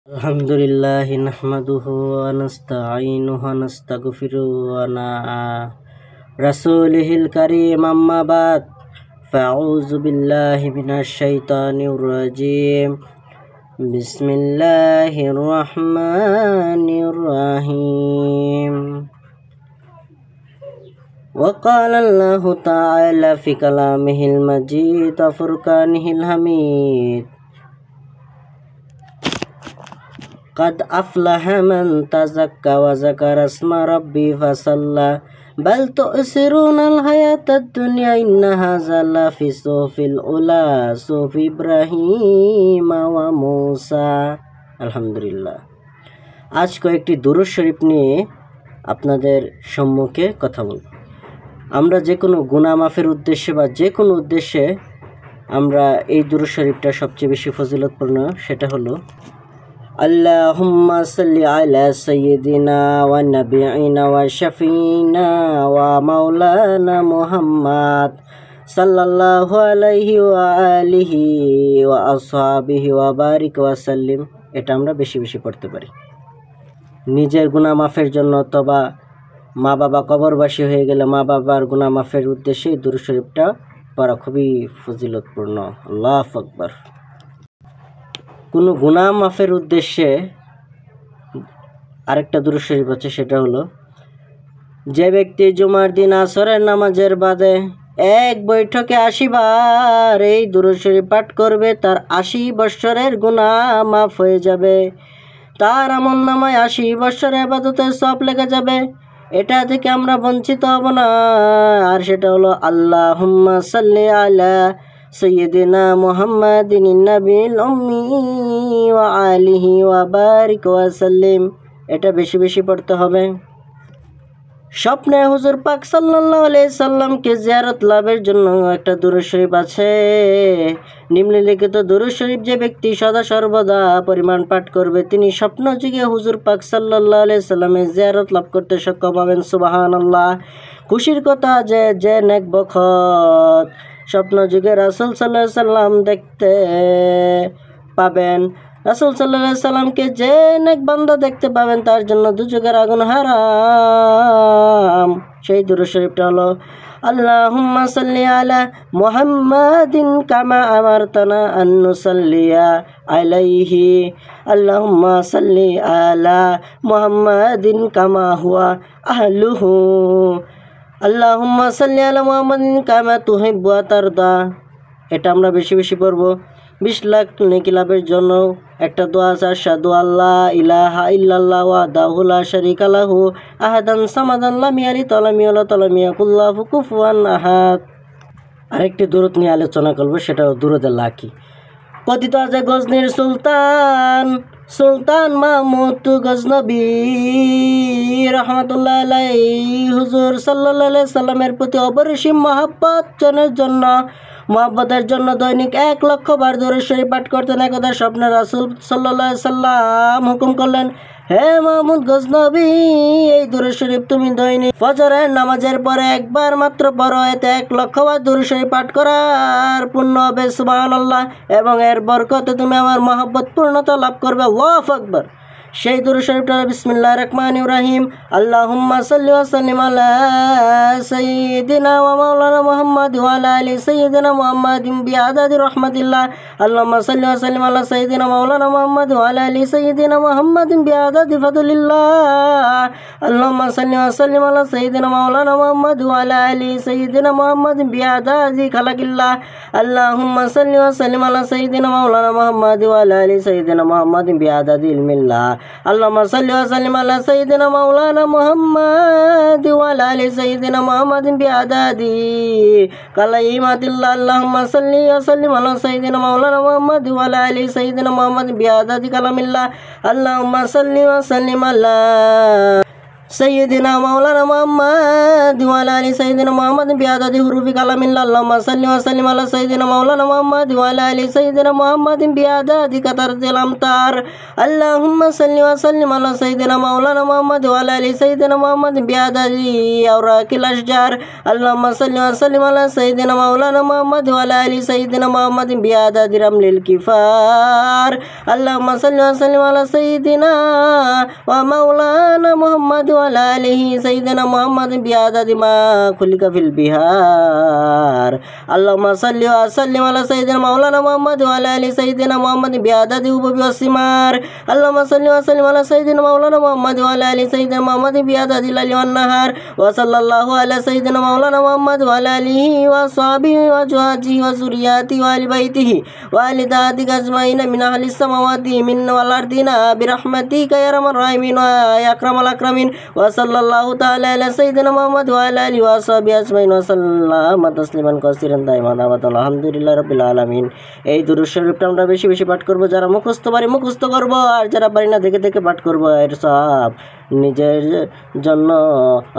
अल्हम्दुलिल्लाहि नहमदुहु व नस्तईनुहु व नस्तगफिरुहु व नआ रसूलिहिल करीम अम्मा बाद फ़अऊज़ु बिल्लाहि मिनश शैतानिर रजीम बिस्मिल्लाहिर रहमानिर रहीम वक़ाल अल्लाहु तआला फ़ी कलामिहिल मजीद व फ़ुरक़ानिहिल हमीद क़द अफ़लह मन तज़क्का व ज़करा अस्मा रब्बी फ़सल्ला बल तुअसिरूनल हयातद दुनिया इन्न हाज़ा लफ़ी सुहुफ़िल उला सुहुफ़ि इब्राहीम व मूसा। আলহামদুলিল্লাহ। আজ কয়েকটি দুরূদ শরীফ নিয়ে আপনাদের সম্মুখে কথা বলব। আমরা যে কোনো গুনাহ মাফের উদ্দেশ্যে বা যে কোনো উদ্দেশ্যে আমরা এই দুরূদ শরীফটা সবচেয়ে বেশি ফজিলতপূর্ণ, সেটা হলো আল্লাহুম্মা সাল্লি আলা সাইয়্যিদিনা ওয়া নাবিয়িনা ওয়া শাফিঈনা ওয়া মাওলানা মুহাম্মদ সাল্লাল্লাহু আলাইহি ওয়া আলিহি ওয়া আসহাবিহি ওয়া বারিক ওয়া সাল্লিম। এটা আমরা বেশি বেশি পড়তে পারি নিজের গুনাহ মাফের জন্য, অথবা মা বাবা কবরবাসী হয়ে গেলে মা বাবার গুনাহ মাফের উদ্দেশ্যে এই দুরূদ শরীফটা পড়া খুবই ফজিলতপূর্ণ। আল্লাহু আকবার। কোনো গুনাহ মাফের উদ্দেশ্যে আরেকটা দুরূদ শরীফ আছে, সেটা হলো যে ব্যক্তি জুমার দিন আসরের নামাজের বাদে এক বৈঠকে 80 বার এই দুরূদ শরীফ পাঠ করবে, তার 80 বৎসরের গুনাহ মাফ হয়ে যাবে। তার আমলনামায় 80 বৎসরের ইবাদতের সওয়াব লেগে যাবে। এটা থেকে আমরা বঞ্চিত হব না। আর সেটা হলো আল্লাহুম্মা সাল্লি আলা সাইয়্যিদিনা মুহাম্মাদিন নাবিয়িল উম্মি ওয়া আলিহি ওয়া বারিক ওয়া সাল্লিম। এটা বেশি বেশি পড়তে হবে। স্বপ্নে হুজুর পাক সাল্লাল্লাহু আলাইহি সাল্লামকে জিয়ারত লাভের জন্য একটা দুরূদ শরীফ আছে। নিম্নলিখিত দুরূদ শরীফ যে ব্যক্তি সদা সর্বদা পরিমাণ পাঠ করবে, তিনি স্বপ্ন যুগে হুজুর পাক সাল্লাল্লাহু আলাইহি সাল্লামের জিয়ারত লাভ করতে সক্ষম হবেন। সুবহানাল্লাহ। খুশির কথা যে নেক বখত স্বপ্ন যুগে রাসূল সাল্লাল্লাহু আলাইহি সাল্লাম দেখতে পাবেন, রাসূল সাল্লাল্লাহু আলাইহি সাল্লামকে যে নেক বান্দা দেখতে পাবেন তার জন্য দুজকের আগুন হারাম। সেই দুরূদ শরীফটা হলো আল্লাহুম্মা সাল্লি আলা মুহাম্মাদিন কামা আমারতানা আন নুসাল্লিয়া আলাইহি। আল্লাহুম্মা সাল্লি আলা মুহাম্মাদিন কামা হুয়া আহলুহু। আল্লাহুম্মা সাল্লি আলা মুহাম্মাদিন কামা তুহিব্বু ওয়া তারদা। এটা আমরা বেশি বেশি পড়ব। 20 লাখ নেকি লাভের জন্য একটা দোয়া আছে, আশহাদু আল্লা ইলাহা ইল্লাল্লাহ ওয়াহদাহু লা শারীকা লাহু আহাদান সামাদান লাম ইয়ালিদ ওয়া লাম ইউলাদ ওয়া লাম ইয়াকুল লাহু কুফুয়ান আহাদ। আরেকটি দুরূদ নিয়ে আলোচনা করব, সেটা দুরূদে লাকি। কথিত আছে গজনীর সুলতান মাহমুদ গজনবী রহমাতুল্লাহ আলাইহি হুজুর সাল্লাল্লাহু আলাইহি সাল্লামের প্রতি অপরিসীম মহব্বতের জন্য দৈনিক 1 লক্ষ বার দুরূদ শরীফ পাঠ করতেন। একদা স্বপ্নে রাসূল সাল্লাল্লাহু আলাইহি সাল্লাম হুকুম করলেন, হে মাহমুদ গজনবী, এই দুরূদ শরীফ তুমি দৈনিক ফজরের নামাজের পরে একবার মাত্র পড়ো, এতে 1 লক্ষ বার দুরূদ শরীফ পাঠ করার পুণ্য হবে। সুবহানাল্লাহ। এবং এর বরকতে তুমি আমার মহব্বত পূর্ণতা লাভ করবে। আল্লাহু আকবার। সেই দুরূদ শরীফটা বিসমিল্লাহির রহমানির রহিম। আল্লাহুম্মা সাল্লি ওয়া সাল্লিম আলা সাইয়্যিদিনা ওয়া মাওলানা মুহাম্মাদ ওয়া আলা আলি সাইয়্যিদিনা মুহাম্মাদিন বিআদাদি রাহমাতিল্লাহ। আল্লাহুম্মা সাল্লি ওয়া সাল্লিম আলা সাইয়্যিদিনা মাওলানা মুহাম্মাদ ওয়া আলা আলি সাইয়্যিদিনা মুহাম্মাদিন বিআদাদি ফাদলিল্লাহ। আল্লাহুম্মা সাল্লি ওয়া সাল্লিম আলা সাইয়্যিদিনা মাওলানা মুহাম্মাদ ওয়া আলা আলি সাইয়্যিদিনা মুহাম্মাদিন বিআদাদি খালাকিল্লাহ। আল্লাহুম্মা সাল্লি ওয়া সাল্লিম আলা সাইয়্যিদিনা মাওলানা মুহাম্মাদ ওয়া আলা আলি সাইয়্যিদিনা মুহাম্মাদিন বিআদাদি ইলমিল্লাহ। আল্লাহুম্মা সাল্লি ওয়া সাল্লিম আলা সাইয়্যিদিনা মাওলানা মুহাম্মাদ ওয়া আলা আলি সাইয়্যিদিনা মুহাম্মাদিন বিআদাদি কালাইমাতিল্লাহ। আল্লাহুম্মা সাল্লি ওয়া সাল্লিম আলা সাইয়্যিদিনা মাওলানা মুহাম্মাদ ওয়া আলা আলি সাইয়্যিদিনা মুহাম্মাদিন বিআদাদি কালামিল্লাহ। আল্লাহুম্মা সাল্লি ওয়া সাল্লিম আলা سيدنا مولانا محمد وعلى آل سيدنا محمد بعدد حروف كلام الله اللهم صل وسلم على سيدنا مولانا محمد وعلى آل سيدنا محمد بعدد كثرة الأمطار اللهم صل وسلم على سيدنا مولانا محمد وعلى آل سيدنا محمد بعدد أوراق الأشجار اللهم صل وسلم على سيدنا مولانا محمد وعلى آل سيدنا محمد بعدد رمل الكفار اللهم صل وسلم على سيدنا ومولانا محمد وعلى آله سيدنا محمد بعدد ما خلق في البحار اللهم صل وسلم على سيدنا مولانا محمد وعلى آل سيدنا محمد بعدد الحبوب والثمار اللهم صل وسلم على سيدنا مولانا محمد وعلى آل سيدنا محمد بعدد الليل والنهار وصلى الله على سيدنا مولانا محمد وعلى آله وصحبه وأزواجه وذرياته وآل بيته وآل ذاتك أجمعين من أهل السماوات من والأرضين برحمتك يا أرحم الراحمين ويا أكرم الأكرمين وصلى الله تعالى على سيدنا محمد وعلى آله وصحبه أجمعين وسلم تسليما كثيرا دائما أبدا الحمدلله رب العالمين। এই দুরূদ শরীফটা আমরা বেশি বেশি পাঠ করব, যারা মুখস্থ পারি মুখস্থ করব, আর যারা পারি না দেখে দেখে পাঠ করব। এর সব নিজের জন্য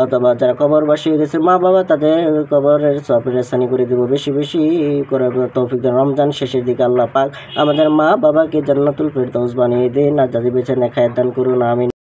অথবা যারা কবরবাসী হয়ে গেছে মা বাবা তাদের কবরের সব রেসানি করে দেব, বেশি বেশি করে তৌফিক দেন। রমজান শেষের দিকে আল্লাহ পাক আমাদের মা বাবাকে জান্নাতুল ফেরদৌস বানিয়ে দেন আর যাদের বেঁচে নেক হায়াত দান করুন, আমিন।